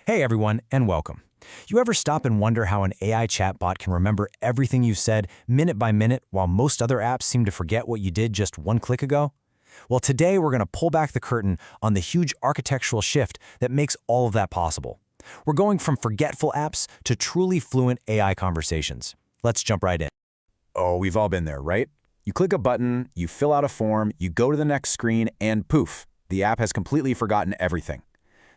Hey everyone, and welcome. You ever stop and wonder how an AI chatbot can remember everything you said minute by minute while most other apps seem to forget what you did just one click ago? Well, today we're going to pull back the curtain on the huge architectural shift that makes all of that possible. We're going from forgetful apps to truly fluent AI conversations. Let's jump right in. Oh, we've all been there, right? You click a button, you fill out a form, you go to the next screen, and poof, the app has completely forgotten everything.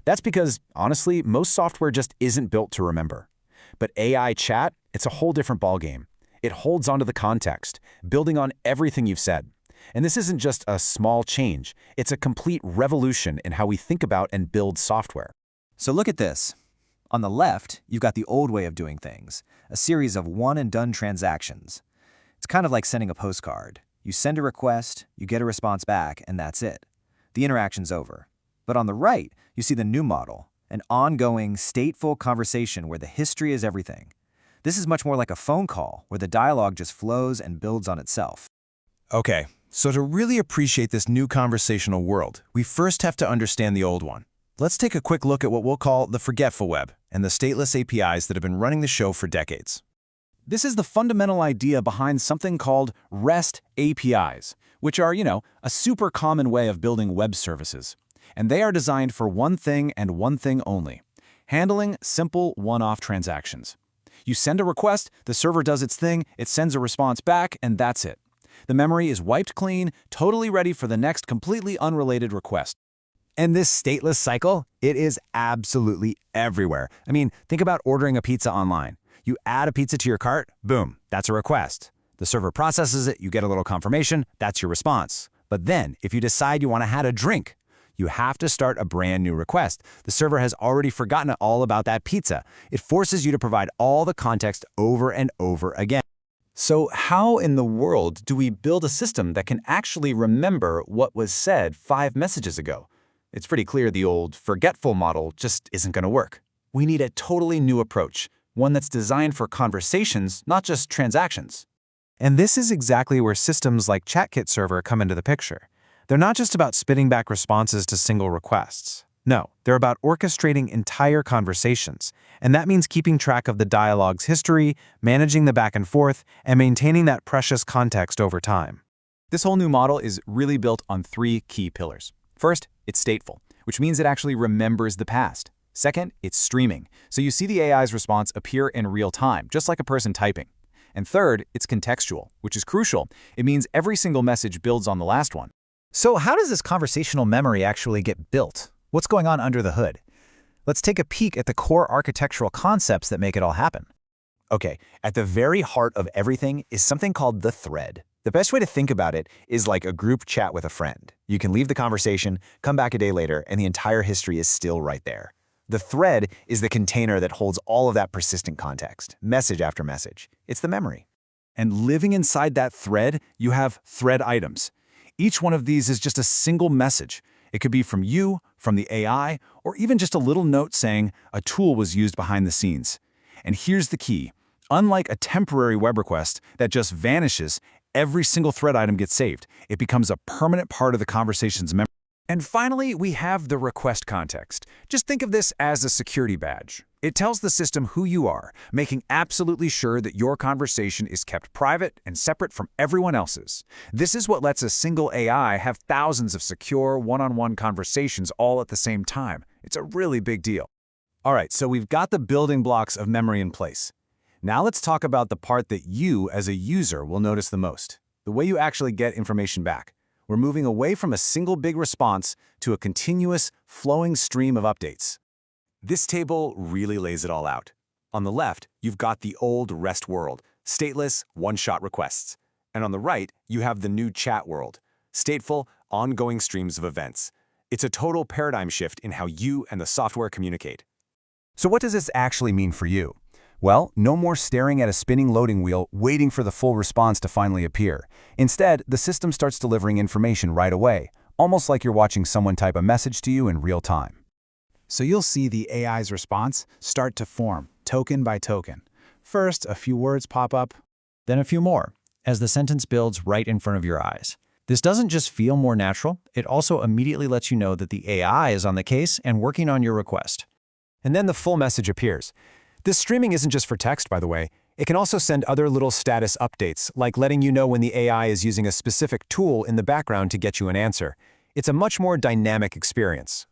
That's because, honestly, most software just isn't built to remember. But AI chat, it's a whole different ballgame. It holds onto the context, building on everything you've said. And this isn't just a small change, it's a complete revolution in how we think about and build software. So look at this. On the left, you've got the old way of doing things, a series of one-and-done transactions. It's kind of like sending a postcard. You send a request, you get a response back, and that's it. The interaction's over. But on the right, you see the new model, an ongoing, stateful conversation where the history is everything. This is much more like a phone call, where the dialogue just flows and builds on itself. Okay, so to really appreciate this new conversational world, we first have to understand the old one. Let's take a quick look at what we'll call the forgetful web and the stateless APIs that have been running the show for decades. This is the fundamental idea behind something called REST APIs, which are, a super common way of building web services. And they are designed for one thing and one thing only: handling simple one-off transactions. You send a request, the server does its thing, it sends a response back, and that's it. The memory is wiped clean, totally ready for the next completely unrelated request. And this stateless cycle, it is absolutely everywhere. I mean, think about ordering a pizza online. You add a pizza to your cart, boom, that's a request. The server processes it, you get a little confirmation, that's your response. But then, if you decide you want to add a drink, you have to start a brand new request. The server has already forgotten all about that pizza. It forces you to provide all the context over and over again. So how in the world do we build a system that can actually remember what was said 5 messages ago? It's pretty clear the old forgetful model just isn't going to work. We need a totally new approach, one that's designed for conversations, not just transactions. And this is exactly where systems like chatkit server come into the picture. They're not just about spitting back responses to single requests. No, they're about orchestrating entire conversations. And that means keeping track of the dialogue's history, managing the back and forth, and maintaining that precious context over time. This whole new model is really built on 3 key pillars. First, it's stateful, which means it actually remembers the past. Second, it's streaming, so you see the AI's response appear in real time, just like a person typing. And third, it's contextual, which is crucial. It means every single message builds on the last one. So how does this conversational memory actually get built? What's going on under the hood? Let's take a peek at the core architectural concepts that make it all happen. Okay, at the very heart of everything is something called the thread. The best way to think about it is like a group chat with a friend. You can leave the conversation, come back a day later, and the entire history is still right there. The thread is the container that holds all of that persistent context, message after message. It's the memory. And living inside that thread, you have thread items. Each one of these is just a single message. It could be from you, from the AI, or even just a little note saying a tool was used behind the scenes. And here's the key. Unlike a temporary web request that just vanishes, every single thread item gets saved. It becomes a permanent part of the conversation's memory. And finally, we have the request context. Just think of this as a security badge. It tells the system who you are, making absolutely sure that your conversation is kept private and separate from everyone else's. This is what lets a single AI have thousands of secure one-on-one conversations all at the same time. It's a really big deal. All right, so we've got the building blocks of memory in place. Now let's talk about the part that you, as a user, will notice the most, the way you actually get information back. We're moving away from a single big response to a continuous, flowing stream of updates. This table really lays it all out. On the left, you've got the old REST world, stateless, one-shot requests. And on the right, you have the new chat world, stateful, ongoing streams of events. It's a total paradigm shift in how you and the software communicate. So what does this actually mean for you? Well, no more staring at a spinning loading wheel waiting for the full response to finally appear. Instead, the system starts delivering information right away, almost like you're watching someone type a message to you in real time. So you'll see the AI's response start to form, token by token. First, a few words pop up, Then a few more, as the sentence builds right in front of your eyes. This doesn't just feel more natural, it also immediately lets you know that the AI is on the case and working on your request. And then the full message appears. This streaming isn't just for text, by the way. It can also send other little status updates, like letting you know when the AI is using a specific tool in the background to get you an answer. It's a much more dynamic experience.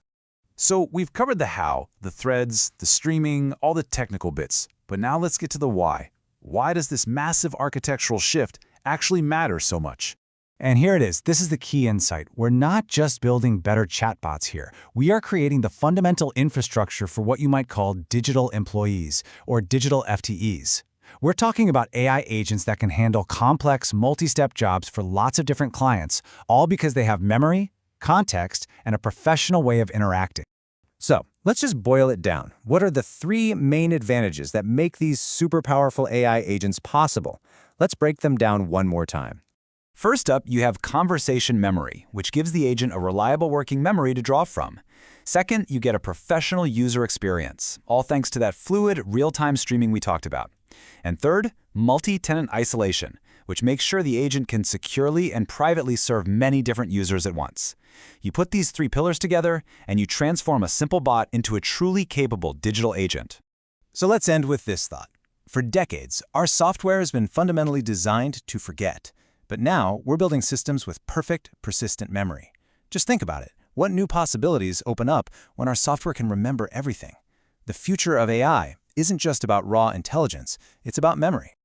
So we've covered the how, the threads, the streaming, all the technical bits. But now let's get to the why. Why does this massive architectural shift actually matter so much? And here it is. This is the key insight. We're not just building better chatbots here. We are creating the fundamental infrastructure for what you might call digital employees, or digital FTEs. We're talking about AI agents that can handle complex, multi-step jobs for lots of different clients, all because they have memory, context, and a professional way of interacting. So, let's just boil it down. What are the 3 main advantages that make these super powerful AI agents possible? Let's break them down one more time. First up, you have conversation memory, which gives the agent a reliable working memory to draw from. Second, you get a professional user experience, all thanks to that fluid, real-time streaming we talked about. And third, multi-tenant isolation, which makes sure the agent can securely and privately serve many different users at once. You put these 3 pillars together, and you transform a simple bot into a truly capable digital agent. So let's end with this thought. For decades, our software has been fundamentally designed to forget. But now, we're building systems with perfect, persistent memory. Just think about it. What new possibilities open up when our software can remember everything? The future of AI isn't just about raw intelligence, it's about memory.